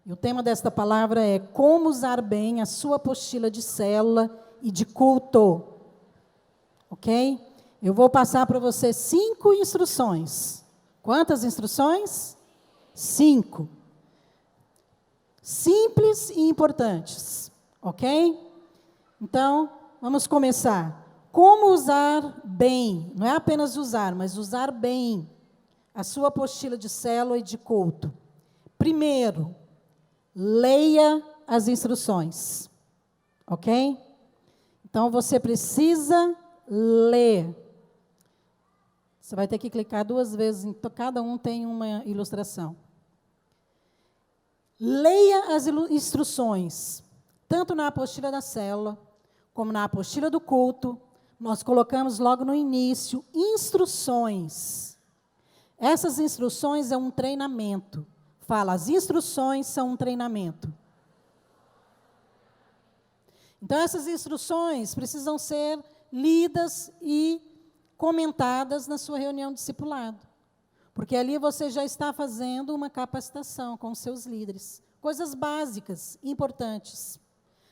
E o tema desta palavra é como usar bem a sua apostila de célula e de culto. Ok? Eu vou passar para você 5 instruções. Quantas instruções? 5. Simples e importantes. Ok? Então, vamos começar. Como usar bem, não é apenas usar, mas usar bem a sua apostila de célula e de culto. Primeiro, leia as instruções. Ok? Então, você precisa ler. Você vai ter que clicar 2 vezes, cada um tem uma ilustração. Leia as instruções, tanto na apostila da célula, como na apostila do culto. Nós colocamos logo no início, instruções. Essas instruções é um treinamento. Fala, as instruções são um treinamento. Então, essas instruções precisam ser lidas e comentadas na sua reunião de discipulado. Porque ali você já está fazendo uma capacitação com os seus líderes. Coisas básicas, importantes.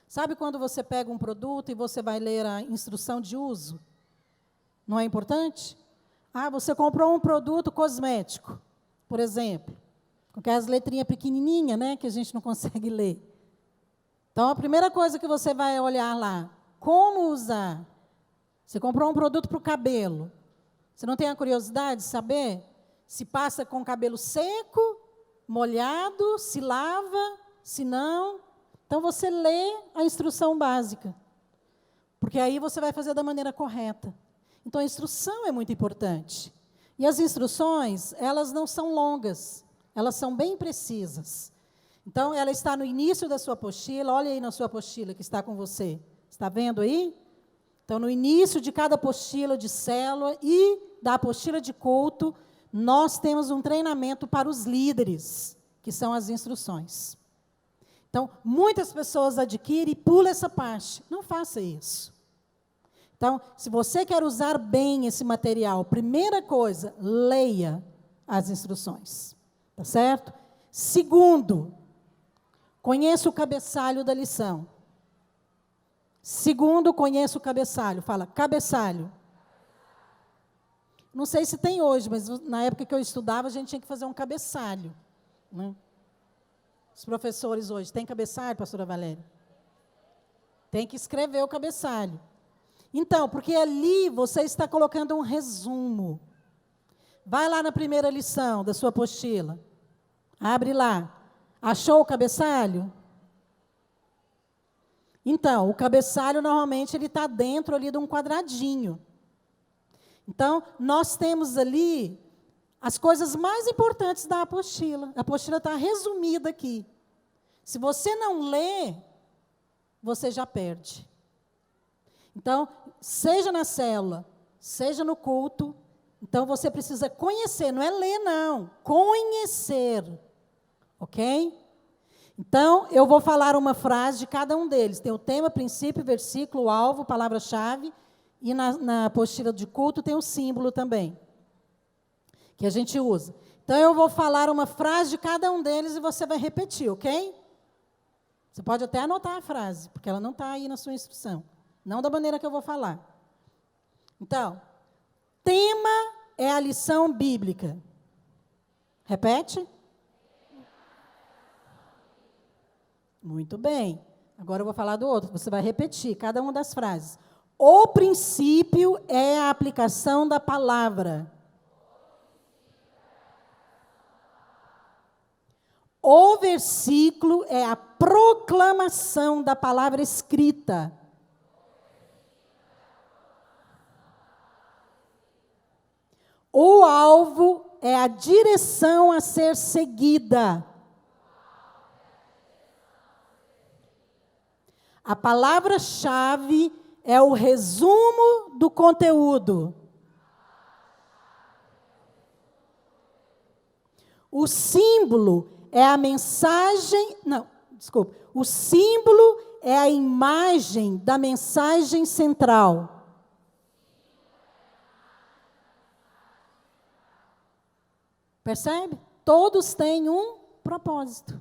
Sabe quando você pega um produto e você vai ler a instrução de uso? Não é importante? Você comprou um produto cosmético, por exemplo, com aquelas letrinhas pequenininhas, né, que a gente não consegue ler. Então, a primeira coisa que você vai olhar lá, como usar? Você comprou um produto para o cabelo. Você não tem a curiosidade de saber se passa com o cabelo seco, molhado, se lava, se não? Então, você lê a instrução básica, porque aí você vai fazer da maneira correta. Então, a instrução é muito importante. E as instruções, elas não são longas, elas são bem precisas. Então, ela está no início da sua apostila, olha aí na sua apostila que está com você. Está vendo aí? Então, no início de cada apostila de célula e da apostila de culto, nós temos um treinamento para os líderes, que são as instruções. Então, muitas pessoas adquirem e pulam essa parte. Não faça isso. Então, se você quer usar bem esse material, primeira coisa, leia as instruções. Tá certo? Segundo, conheça o cabeçalho da lição. Segundo, conheça o cabeçalho. Fala, cabeçalho. Não sei se tem hoje, mas na época que eu estudava, a gente tinha que fazer um cabeçalho, né? Os professores hoje, tem cabeçalho, pastora Valéria? Tem que escrever o cabeçalho. Então, porque ali você está colocando um resumo. Vai lá na primeira lição da sua apostila. Abre lá. Achou o cabeçalho? Então, o cabeçalho, normalmente, ele está dentro ali de um quadradinho. Então, nós temos ali as coisas mais importantes da apostila. A apostila está resumida aqui. Se você não lê, você já perde. Então, seja na célula, seja no culto, então você precisa conhecer, não é ler não, conhecer. Ok? Então, eu vou falar uma frase de cada um deles. Tem o tema, princípio, versículo, alvo, palavra-chave, e na apostila de culto tem o símbolo também, que a gente usa. Então, eu vou falar uma frase de cada um deles e você vai repetir, ok? Você pode até anotar a frase, porque ela não está aí na sua instrução. Não da maneira que eu vou falar. Então, tema é a lição bíblica. Repete. Muito bem. Agora eu vou falar do outro. Você vai repetir cada uma das frases. O princípio é a aplicação da palavra. O versículo é a proclamação da palavra escrita. O alvo é a direção a ser seguida. A palavra-chave é o resumo do conteúdo. O símbolo é a mensagem... O símbolo é a imagem da mensagem central. Percebe? Todos têm um propósito.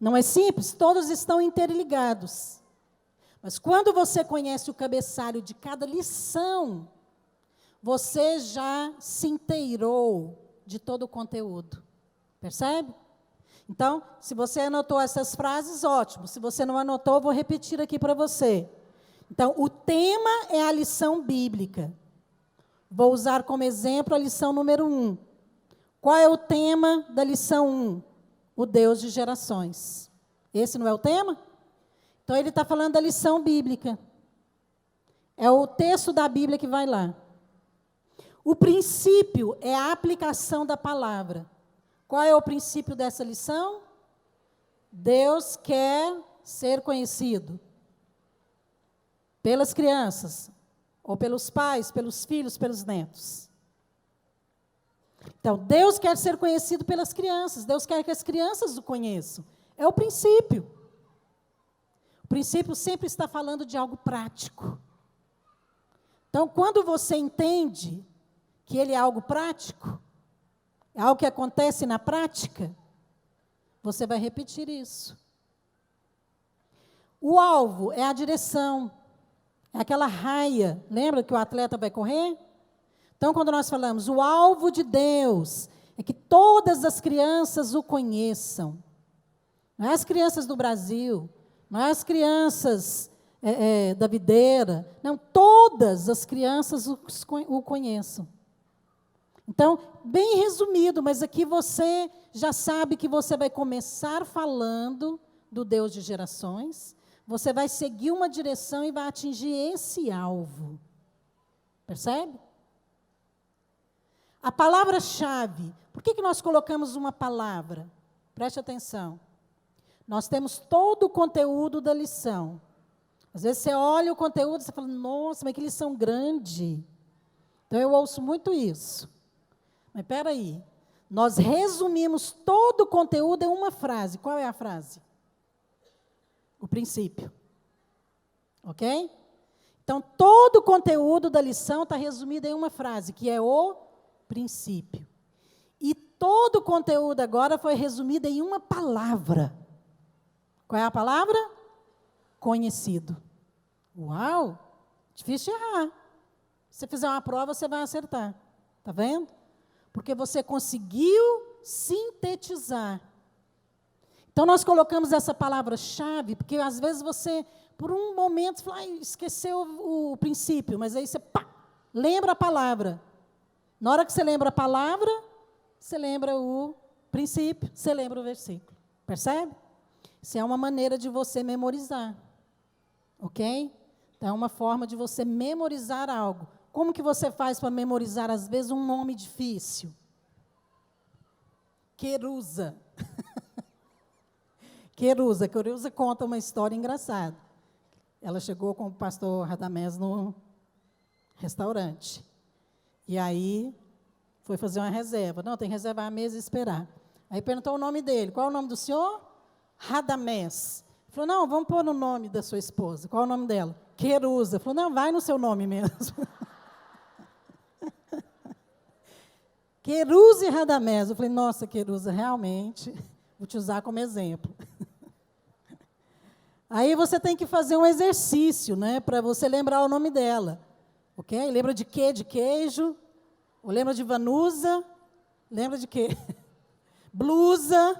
Não é simples? Todos estão interligados. Mas quando você conhece o cabeçalho de cada lição, você já se inteirou de todo o conteúdo. Percebe? Então, se você anotou essas frases, ótimo. Se você não anotou, eu vou repetir aqui para você. Então, o tema é a lição bíblica. Vou usar como exemplo a lição número 1. Qual é o tema da lição 1? O Deus de gerações. Esse não é o tema? Então, ele está falando da lição bíblica. É o texto da Bíblia que vai lá. O princípio é a aplicação da palavra. Qual é o princípio dessa lição? Deus quer ser conhecido pelas crianças, ou pelos pais, pelos filhos, pelos netos. Então, Deus quer ser conhecido pelas crianças, Deus quer que as crianças o conheçam. É o princípio. O princípio sempre está falando de algo prático. Então, quando você entende que ele é algo prático, é algo que acontece na prática, você vai repetir isso. O alvo é a direção, é aquela raia. Lembra que o atleta vai correr? Então, quando nós falamos, o alvo de Deus é que todas as crianças o conheçam. Não é as crianças do Brasil, não é as crianças da videira, não, todas as crianças o conheçam. Então, bem resumido, mas aqui você já sabe que você vai começar falando do Deus de gerações, você vai seguir uma direção e vai atingir esse alvo. Percebe? A palavra-chave, por que nós colocamos uma palavra? Preste atenção. Nós temos todo o conteúdo da lição. Às vezes você olha o conteúdo e você fala, nossa, mas que lição grande. Então eu ouço muito isso. Mas espera aí, nós resumimos todo o conteúdo em uma frase. Qual é a frase? O princípio. Ok? Então, todo o conteúdo da lição está resumido em uma frase, que é o princípio. E todo o conteúdo agora foi resumido em uma palavra. Qual é a palavra? Conhecido. Uau! Difícil de errar. Se você fizer uma prova, você vai acertar. Está vendo? Porque você conseguiu sintetizar. Então, nós colocamos essa palavra-chave, porque às vezes você, por um momento, fala, esqueceu o princípio, mas aí você, lembra a palavra. Na hora que você lembra a palavra, você lembra o princípio, você lembra o versículo. Percebe? Isso é uma maneira de você memorizar. Ok? Então, é uma forma de você memorizar algo. Como que você faz para memorizar, às vezes, um nome difícil? Querusa. Querusa conta uma história engraçada. Ela chegou com o pastor Radamés no restaurante. E aí, foi fazer uma reserva. Não, tem que reservar a mesa e esperar. Aí perguntou o nome dele. Qual é o nome do senhor? Radamés. Falou, não, vamos pôr o nome da sua esposa. Qual é o nome dela? Querusa. Falou, não, vai no seu nome mesmo. Querusa e Radamés. Eu falei, nossa, Querusa, realmente, vou te usar como exemplo. Aí você tem que fazer um exercício, né, para você lembrar o nome dela. Ok? Lembra de quê? De queijo? Ou lembra de Vanusa? Lembra de quê? Blusa.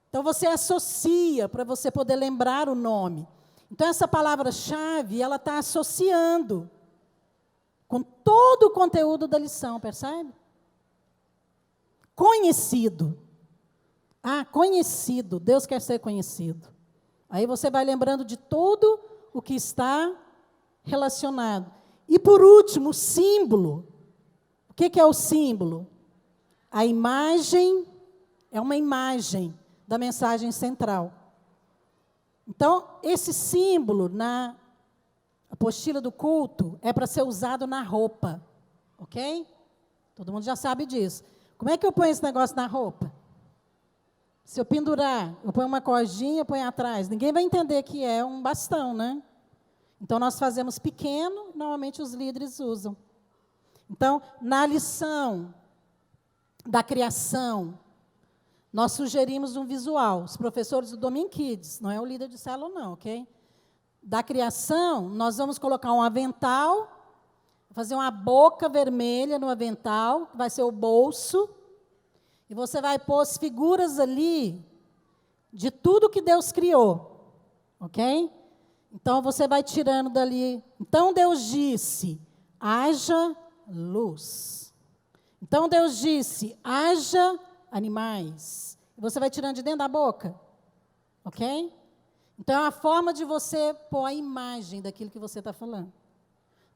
Então, você associa para você poder lembrar o nome. Então, essa palavra-chave, ela está associando com todo o conteúdo da lição, percebe? Conhecido. Conhecido. Deus quer ser conhecido. Aí você vai lembrando de tudo o que está relacionado. E, por último, o símbolo. O que é o símbolo? A imagem é uma imagem da mensagem central. Então, esse símbolo na apostila do culto é para ser usado na roupa, ok? Todo mundo já sabe disso. Como é que eu ponho esse negócio na roupa? Se eu pendurar, eu ponho uma cordinha, eu ponho atrás, ninguém vai entender que é um bastão, né? Então, nós fazemos pequeno, normalmente os líderes usam. Então, na lição da criação, nós sugerimos um visual. Os professores do Domin Kids, não é o líder de célula não, ok? Da criação, nós vamos colocar um avental, fazer uma boca vermelha no avental, que vai ser o bolso, e você vai pôr as figuras ali de tudo que Deus criou, ok? Então, você vai tirando dali. Então, Deus disse, haja luz. Então, Deus disse, haja animais. E você vai tirando de dentro da boca, ok? Então, é uma forma de você pôr a imagem daquilo que você está falando.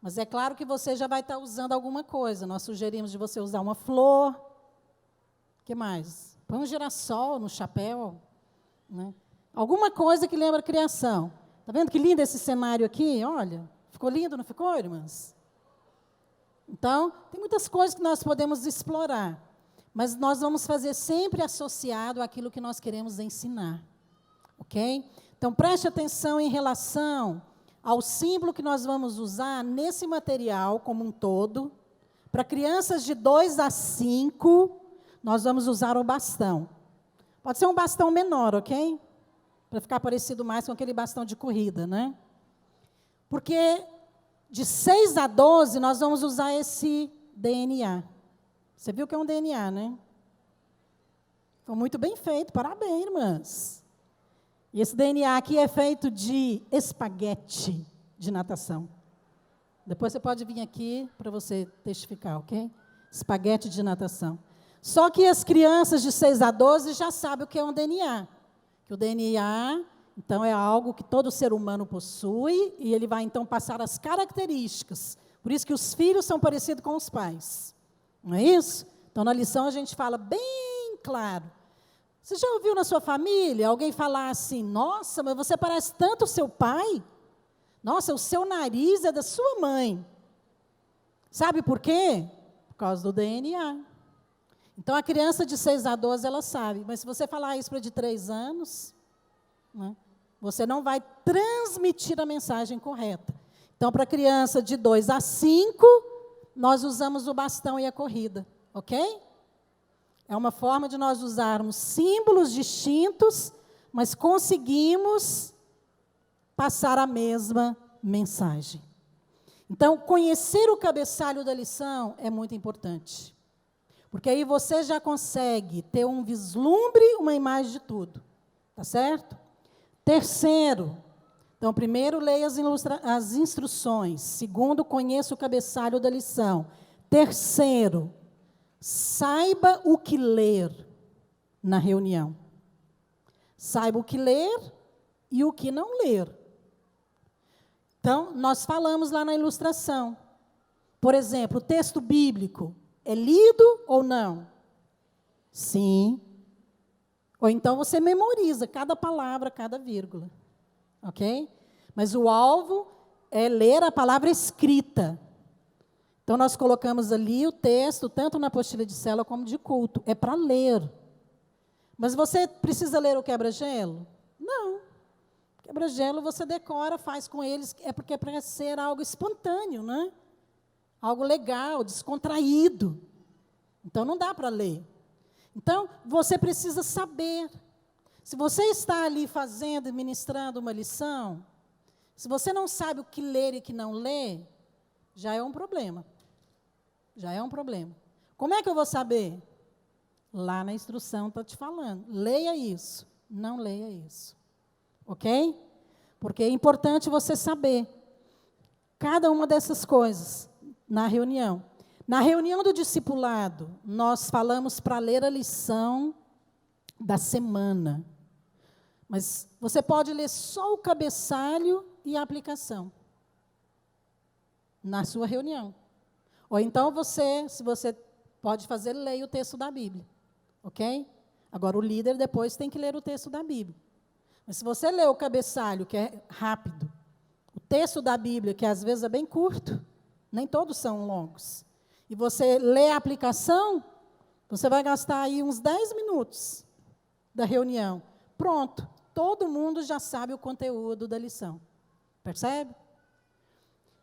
Mas é claro que você já vai estar usando alguma coisa. Nós sugerimos de você usar uma flor. O que mais? Põe um girassol no chapéu. Né? Alguma coisa que lembra a criação. Está vendo que lindo esse cenário aqui? Olha, ficou lindo, não ficou, irmãs? Então, tem muitas coisas que nós podemos explorar. Mas nós vamos fazer sempre associado àquilo que nós queremos ensinar. Ok? Então, preste atenção em relação ao símbolo que nós vamos usar nesse material como um todo. Para crianças de 2 a 5, nós vamos usar o bastão. Pode ser um bastão menor, ok? Para ficar parecido mais com aquele bastão de corrida, né? Porque de 6 a 12, nós vamos usar esse DNA. Você viu que é um DNA, né? Foi muito bem feito, parabéns, irmãs. E esse DNA aqui é feito de espaguete de natação. Depois você pode vir aqui para você testificar, ok? Espaguete de natação. Só que as crianças de 6 a 12 já sabem o que é um DNA. Que o DNA, então, é algo que todo ser humano possui e ele vai, então, passar as características. Por isso que os filhos são parecidos com os pais. Não é isso? Então, na lição, a gente fala bem claro. Você já ouviu na sua família alguém falar assim, nossa, mas você parece tanto o seu pai? Nossa, o seu nariz é da sua mãe. Sabe por quê? Por causa do DNA. Então, a criança de 6 a 12, ela sabe. Mas se você falar isso para de 3 anos, né, você não vai transmitir a mensagem correta. Então, para a criança de 2 a 5, nós usamos o bastão e a corrida. Ok? É uma forma de nós usarmos símbolos distintos, mas conseguimos passar a mesma mensagem. Então, conhecer o cabeçalho da lição é muito importante. Porque aí você já consegue ter um vislumbre, uma imagem de tudo. Tá certo? Terceiro, então, primeiro, leia as instruções. Segundo, conheça o cabeçalho da lição. Terceiro, saiba o que ler na reunião. Saiba o que ler e o que não ler. Então, nós falamos lá na ilustração. Por exemplo, o texto bíblico é lido ou não? Sim. Ou então você memoriza cada palavra, cada vírgula. Ok? Mas o alvo é ler a palavra escrita. Então, nós colocamos ali o texto, tanto na apostila de célula como de culto. É para ler. Mas você precisa ler o quebra-gelo? Não. Quebra-gelo você decora, faz com eles, porque é para ser algo espontâneo, né? Algo legal, descontraído. Então, não dá para ler. Então, você precisa saber. Se você está ali fazendo e ministrando uma lição, se você não sabe o que ler e o que não ler, já é um problema. Já é um problema. Como é que eu vou saber? Lá na instrução está te falando. Leia isso. Não leia isso. Ok? Porque é importante você saber cada uma dessas coisas na reunião. Na reunião do discipulado, nós falamos para ler a lição da semana. Mas você pode ler só o cabeçalho e a aplicação na sua reunião. Ou então se você pode fazer, leia o texto da Bíblia. Ok? Agora, o líder depois tem que ler o texto da Bíblia. Mas se você lê o cabeçalho, que é rápido, o texto da Bíblia, que às vezes é bem curto, nem todos são longos, e você lê a aplicação, você vai gastar aí uns 10 minutos da reunião. Pronto, todo mundo já sabe o conteúdo da lição. Percebe?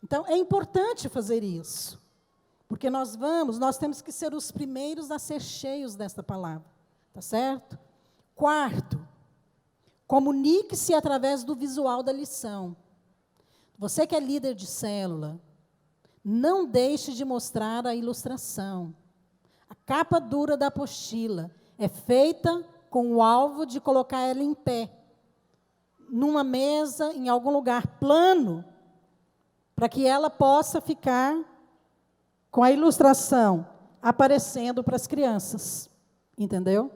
Então, é importante fazer isso. Porque nós temos que ser os primeiros a ser cheios desta palavra. Tá certo? Quarto, comunique-se através do visual da lição. Você que é líder de célula, não deixe de mostrar a ilustração. A capa dura da apostila é feita com o alvo de colocar ela em pé, numa mesa, em algum lugar plano, para que ela possa ficar com a ilustração aparecendo para as crianças. Entendeu?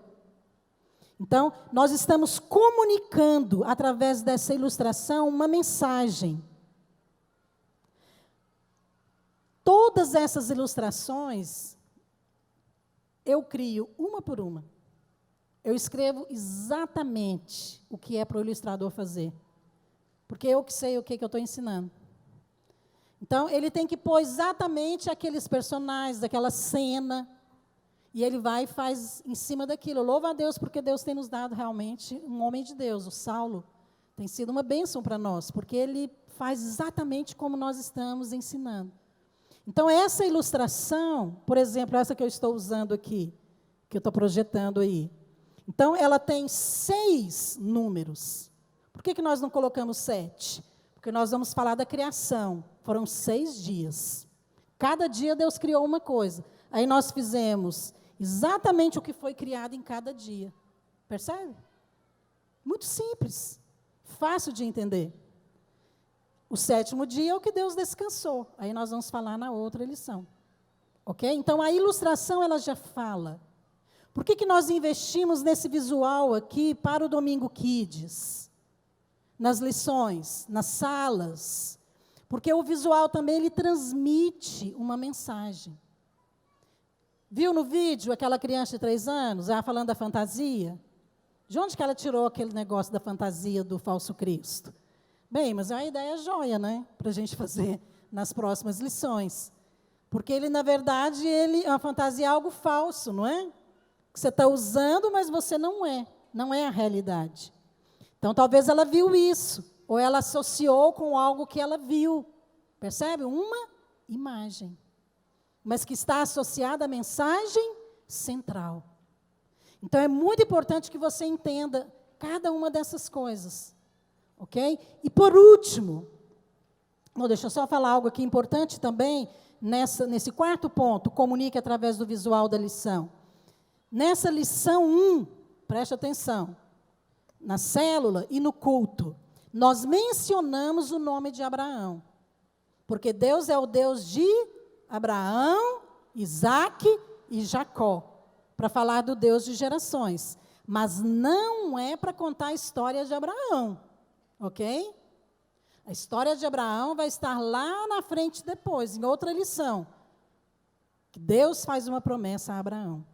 Então, nós estamos comunicando, através dessa ilustração, uma mensagem. Todas essas ilustrações, eu crio uma por uma. Eu escrevo exatamente o que é para o ilustrador fazer. Porque eu que sei o que eu estou ensinando. Então, ele tem que pôr exatamente aqueles personagens, aquela cena, e ele vai e faz em cima daquilo. Louva a Deus, porque Deus tem nos dado realmente um homem de Deus. O Saulo tem sido uma bênção para nós, porque ele faz exatamente como nós estamos ensinando. Então, essa ilustração, por exemplo, essa que eu estou usando aqui, que eu estou projetando aí. Então, ela tem 6 números. Por que nós não colocamos 7? Porque nós vamos falar da criação. Foram 6 dias. Cada dia Deus criou uma coisa. Aí nós fizemos exatamente o que foi criado em cada dia. Percebe? Muito simples. Fácil de entender. O 7º dia é o que Deus descansou. Aí nós vamos falar na outra lição. Ok? Então, a ilustração, ela já fala. Por que nós investimos nesse visual aqui para o Domingo Kids? Nas lições, nas salas. Porque o visual também, ele transmite uma mensagem. Viu no vídeo aquela criança de 3 anos, ela falando da fantasia? De onde que ela tirou aquele negócio da fantasia do falso Cristo? Bem, mas é uma ideia joia, né? Para a gente fazer nas próximas lições. Porque ele, na verdade, a fantasia é algo falso, não é? Que você está usando, mas você não é a realidade. Então, talvez ela viu isso, ou ela associou com algo que ela viu. Percebe? Uma imagem. Mas que está associada à mensagem central. Então, é muito importante que você entenda cada uma dessas coisas. Ok? E, por último, deixa eu só falar algo aqui importante também, nesse 4º ponto, comunique através do visual da lição. Nessa lição 1, preste atenção, na célula e no culto, nós mencionamos o nome de Abraão. Porque Deus é o Deus de Abraão, Isaque e Jacó, para falar do Deus de gerações. Mas não é para contar a história de Abraão, ok? A história de Abraão vai estar lá na frente depois, em outra lição. Que Deus faz uma promessa a Abraão.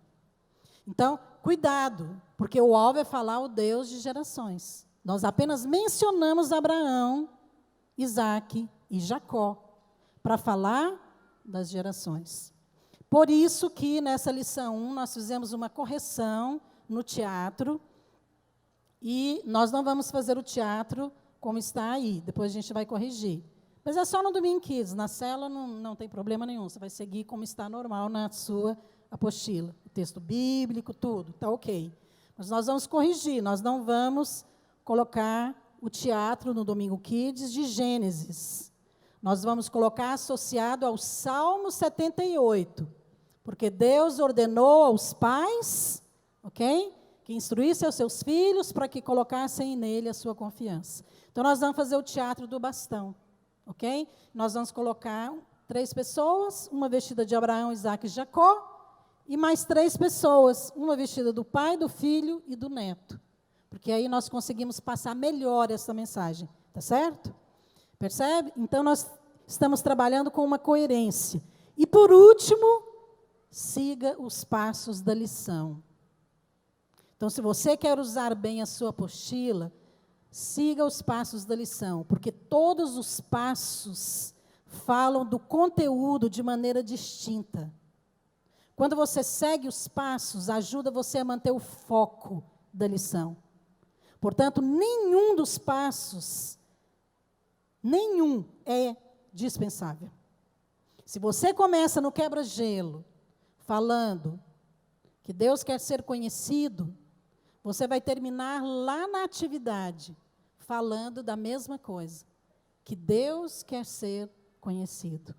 Então, cuidado, porque o alvo é falar o Deus de gerações. Nós apenas mencionamos Abraão, Isaque e Jacó, para falar das gerações. Por isso que nessa lição 1 nós fizemos uma correção no teatro, e nós não vamos fazer o teatro como está aí, depois a gente vai corrigir. Mas é só no Domingo Kids, na célula não tem problema nenhum, você vai seguir como está normal na sua apostila. O texto bíblico, tudo, está ok. Mas nós vamos corrigir, nós não vamos colocar o teatro no Domingo Kids de Gênesis. Nós vamos colocar associado ao Salmo 78, porque Deus ordenou aos pais, ok? Que instruíssem os seus filhos para que colocassem nele a sua confiança. Então, nós vamos fazer o teatro do bastão, ok? Nós vamos colocar 3 pessoas, uma vestida de Abraão, Isaque e Jacó, e mais 3 pessoas, uma vestida do pai, do filho e do neto. Porque aí nós conseguimos passar melhor essa mensagem, tá certo? Percebe? Então, nós estamos trabalhando com uma coerência. E, por último, siga os passos da lição. Então, se você quer usar bem a sua apostila, siga os passos da lição, porque todos os passos falam do conteúdo de maneira distinta. Quando você segue os passos, ajuda você a manter o foco da lição. Portanto, nenhum dos passos, nenhum é dispensável. Se você começa no quebra-gelo, falando que Deus quer ser conhecido, você vai terminar lá na atividade, falando da mesma coisa, que Deus quer ser conhecido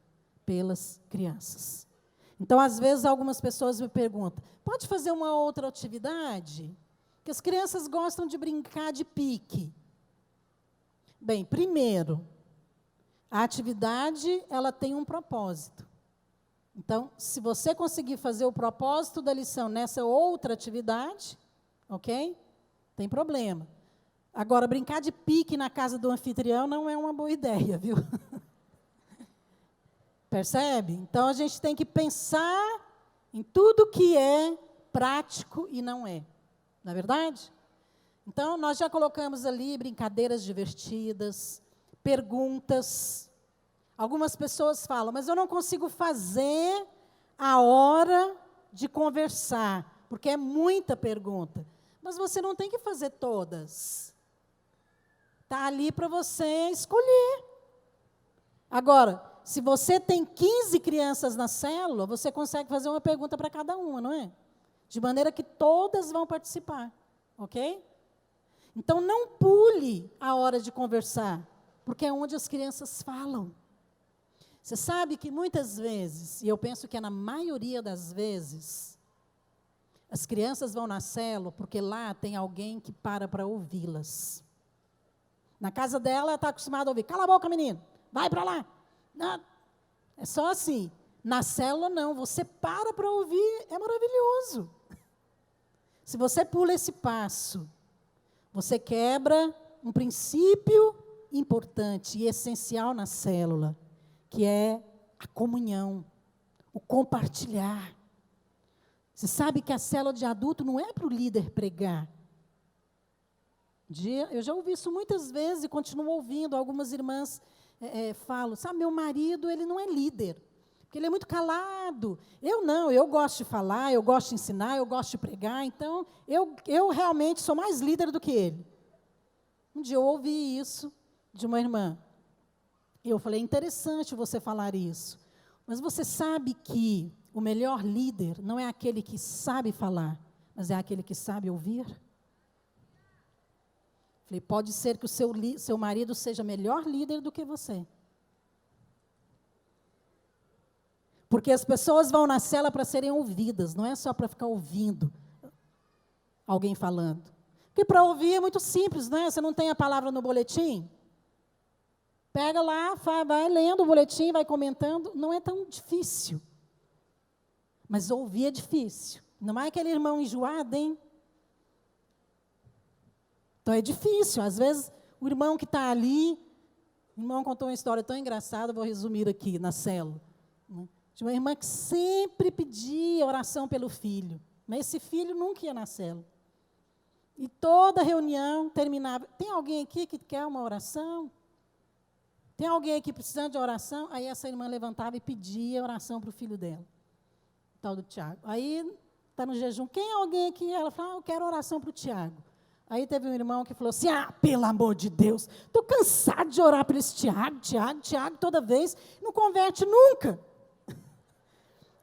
pelas crianças. Então, às vezes, algumas pessoas me perguntam, pode fazer uma outra atividade? Porque as crianças gostam de brincar de pique. Bem, primeiro, a atividade, ela tem um propósito. Então, se você conseguir fazer o propósito da lição nessa outra atividade, ok? Tem problema. Agora, brincar de pique na casa do anfitrião não é uma boa ideia, viu? Percebe? Então, a gente tem que pensar em tudo que é prático e não é. Não é verdade? Então, nós já colocamos ali brincadeiras divertidas, perguntas. Algumas pessoas falam, mas eu não consigo fazer a hora de conversar, porque é muita pergunta. Mas você não tem que fazer todas. Está ali para você escolher. Agora, se você tem 15 crianças na célula, você consegue fazer uma pergunta para cada uma, não é? De maneira que todas vão participar, ok? Então, não pule a hora de conversar, porque é onde as crianças falam. Você sabe que muitas vezes, e eu penso que é na maioria das vezes, as crianças vão na célula porque lá tem alguém que para ouvi-las. Na casa dela, ela está acostumada a ouvir, cala a boca, menino, vai para lá. Não, é só assim. Na célula, não, você para ouvir, é maravilhoso. Se você pula esse passo, você quebra um princípio importante e essencial na célula, que é a comunhão, o compartilhar. Você sabe que a célula de adulto não é para o líder pregar. Eu já ouvi isso muitas vezes e continuo ouvindo. Algumas irmãs falam, sabe, meu marido, ele não é líder, porque ele é muito calado. Eu não, eu gosto de falar, eu gosto de ensinar, eu gosto de pregar, então eu realmente sou mais líder do que ele. Um dia eu ouvi isso de uma irmã. E eu falei, interessante você falar isso. Mas você sabe que o melhor líder não é aquele que sabe falar, mas é aquele que sabe ouvir? Falei, pode ser que o seu marido seja melhor líder do que você. Porque as pessoas vão na cela para serem ouvidas, não é só para ficar ouvindo alguém falando. Porque para ouvir é muito simples, não é? Você não tem a palavra no boletim? Pega lá, vai lendo o boletim, vai comentando, não é tão difícil. Mas ouvir é difícil. Não é aquele irmão enjoado, hein? Então é difícil. Às vezes, o irmão que está ali, o irmão contou uma história tão engraçada, vou resumir aqui na célula. De uma irmã que sempre pedia oração pelo filho, mas esse filho nunca ia na célula. E toda reunião terminava, tem alguém aqui que quer uma oração? Tem alguém aqui precisando de oração? Aí essa irmã levantava e pedia oração para o filho dela, o tal do Tiago. Aí, está no jejum, quem é alguém aqui? Ela fala, eu quero oração para o Tiago. Aí teve um irmão que falou assim, pelo amor de Deus, estou cansado de orar por esse Tiago, toda vez, não converte nunca.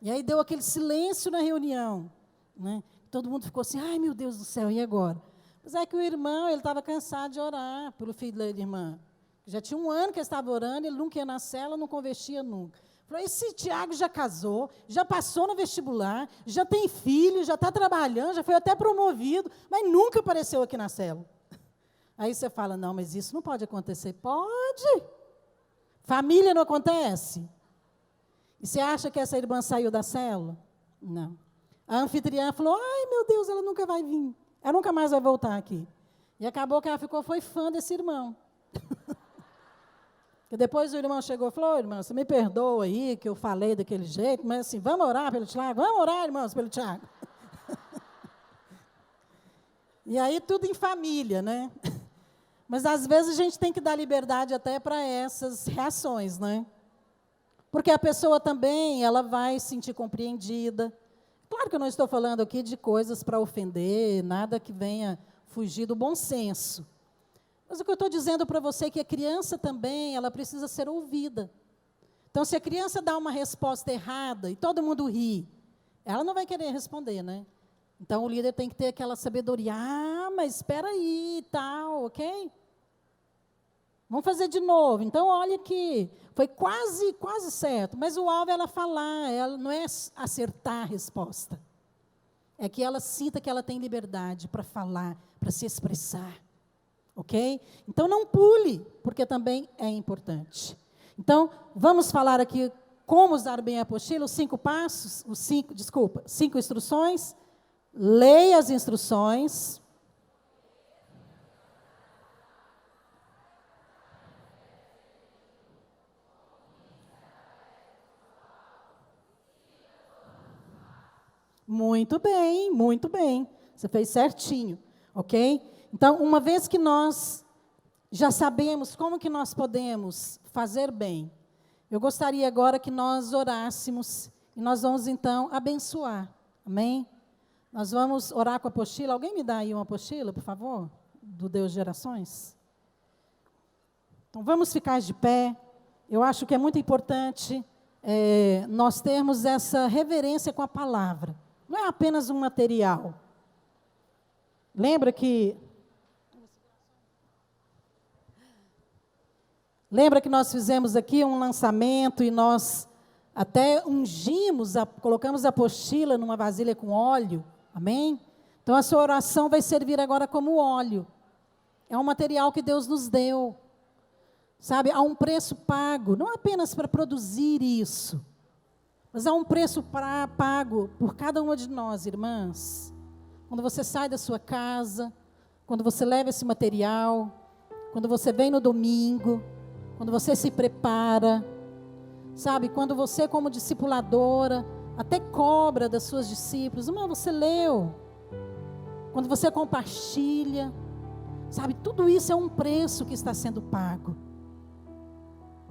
E aí deu aquele silêncio na reunião, né? Todo mundo ficou assim, ai meu Deus do céu, e agora? Mas é que o irmão, ele estava cansado de orar pelo filho da irmã. Já tinha um ano que ele estava orando, ele nunca ia na cela, não convertia nunca. Falou, esse Tiago já casou, já passou no vestibular, já tem filho, já está trabalhando, já foi até promovido, mas nunca apareceu aqui na cela. Aí você fala, não, mas isso não pode acontecer. Pode. Família não acontece. E você acha que essa irmã saiu da célula? Não. A anfitriã falou, ai meu Deus, ela nunca vai vir. Ela nunca mais vai voltar aqui. E acabou que ela foi fã desse irmão. E depois o irmão chegou e falou, irmão, você me perdoa aí que eu falei daquele jeito, mas assim, vamos orar pelo Tiago? Vamos orar, irmãos, pelo Tiago. E aí tudo em família, né? Mas às vezes a gente tem que dar liberdade até para essas reações, né? Porque a pessoa também, ela vai se sentir compreendida. Claro que eu não estou falando aqui de coisas para ofender, nada que venha fugir do bom senso. Mas o que eu estou dizendo para você é que a criança também, ela precisa ser ouvida. Então, se a criança dá uma resposta errada e todo mundo ri, ela não vai querer responder, né? Então, o líder tem que ter aquela sabedoria. Ah, mas espera aí, tal, ok? Vamos fazer de novo. Então, olha aqui. Foi quase certo. Mas o alvo é ela falar, ela não é acertar a resposta. É que ela sinta que ela tem liberdade para falar, para se expressar. Ok? Então, não pule, porque também é importante. Então, vamos falar aqui como usar bem a apostila, os 5 passos, 5 instruções. Leia as instruções. Muito bem, muito bem. Você fez certinho, ok? Então, uma vez que nós já sabemos como que nós podemos fazer bem, eu gostaria agora que nós orássemos e nós vamos, então, abençoar. Amém? Nós vamos orar com a apostila. Alguém me dá aí uma apostila, por favor? Do Deus de Gerações. Então, vamos ficar de pé. Eu acho que é muito importante nós termos essa reverência com a palavra. Não é apenas um material. Lembra que nós fizemos aqui um lançamento e nós até ungimos, colocamos a apostila numa vasilha com óleo. Amém? Então, a sua oração vai servir agora como óleo. É um material que Deus nos deu. Sabe, há um preço pago, não apenas para produzir isso, mas há um preço pago por cada uma de nós, irmãs. Quando você sai da sua casa, quando você leva esse material, quando você vem no domingo, quando você se prepara, sabe, quando você como discipuladora, até cobra das suas discípulas, irmã, você leu, quando você compartilha, sabe, tudo isso é um preço que está sendo pago.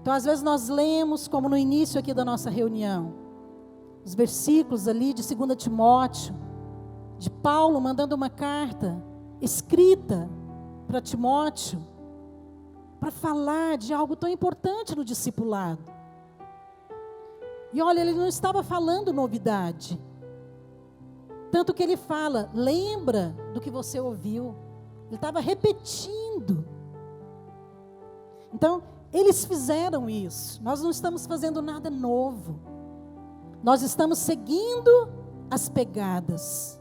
Então, às vezes nós lemos, como no início aqui da nossa reunião, os versículos ali de 2 Timóteo, de Paulo mandando uma carta escrita para Timóteo, para falar de algo tão importante no discipulado. E olha, ele não estava falando novidade. Tanto que ele fala, lembra do que você ouviu. Ele estava repetindo. Então, eles fizeram isso. Nós não estamos fazendo nada novo. Nós estamos seguindo as pegadas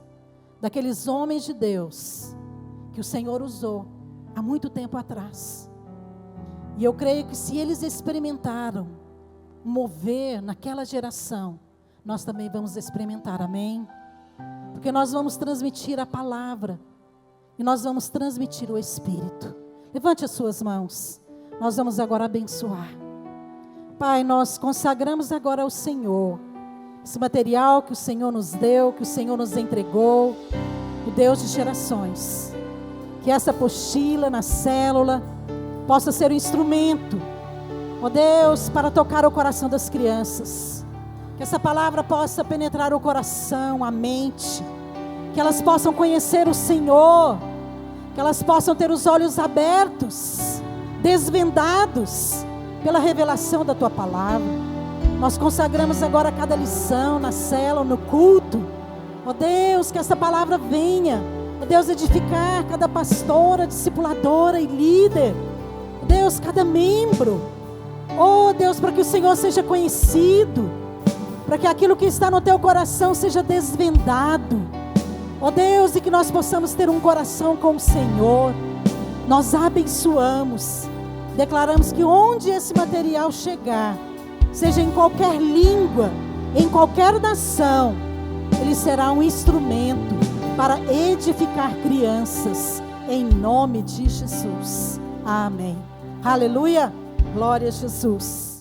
daqueles homens de Deus que o Senhor usou há muito tempo atrás. E eu creio que se eles experimentaram mover naquela geração, nós também vamos experimentar, amém? Porque nós vamos transmitir a palavra e nós vamos transmitir o Espírito. Levante as suas mãos. Nós vamos agora abençoar. Pai, nós consagramos agora ao Senhor esse material que o Senhor nos deu, que o Senhor nos entregou, o Deus de gerações. Que essa apostila na célula possa ser um instrumento, ó Deus, para tocar o coração das crianças. Que essa palavra possa penetrar o coração, a mente. Que elas possam conhecer o Senhor. Que elas possam ter os olhos abertos, desvendados pela revelação da Tua palavra. Nós consagramos agora cada lição na célula, no culto. Ó Deus, que essa palavra venha, ó Deus, edificar cada pastora, discipuladora e líder. Ó Deus, cada membro. Ó Deus, para que o Senhor seja conhecido, para que aquilo que está no Teu coração seja desvendado. Ó Deus, e que nós possamos ter um coração com o Senhor. Nós abençoamos, declaramos que onde esse material chegar, seja em qualquer língua, em qualquer nação, ele será um instrumento para edificar crianças, em nome de Jesus. Amém. Aleluia. Glória a Jesus.